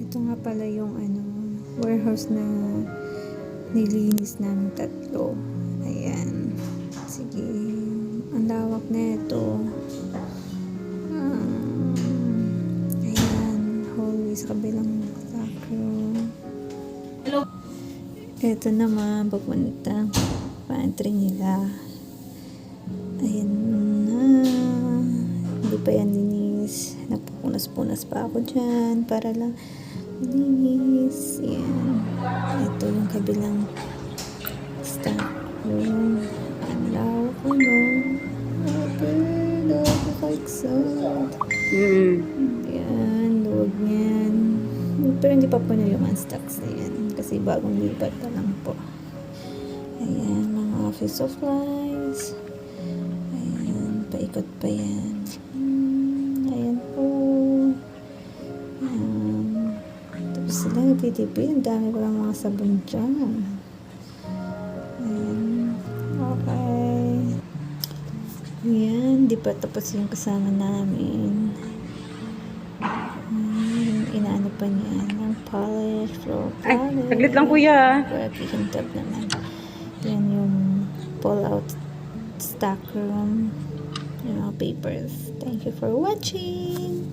Ito nga pala yung warehouse na nilinis namin tatlo. Ayan. Sige. Ang lawak na ito. Ayan. Hallway sa kabilang bathroom. Hello. Ito naman, papunta pantry nila. Ayan na. Hindi pa yan linis. Napupunas-punas pa ako dyan para lang linis. Ayan. Ito yung kabilang stock room. Ang lawak Grabe, nakaka-excite. Ayan, luwag niyan. Pero hindi pa po na yung unstocks na yan. Kasi bagong lipat pa lang po. Ayan, mga office supplies. Ayan, paikot pa yan. Ayan po. Ayan. Tapos sila nagtitipid. Ang dami palang mga sabon dyan. Ayan. Okay. Ayan, di pa tapos yung kasama namin. Inaano pa niya ng polish, floor polish. Ay, saglit lang kuya. Para kikintab naman. Yan yung pull-out stock room. Yung mga papers. Thank you for watching.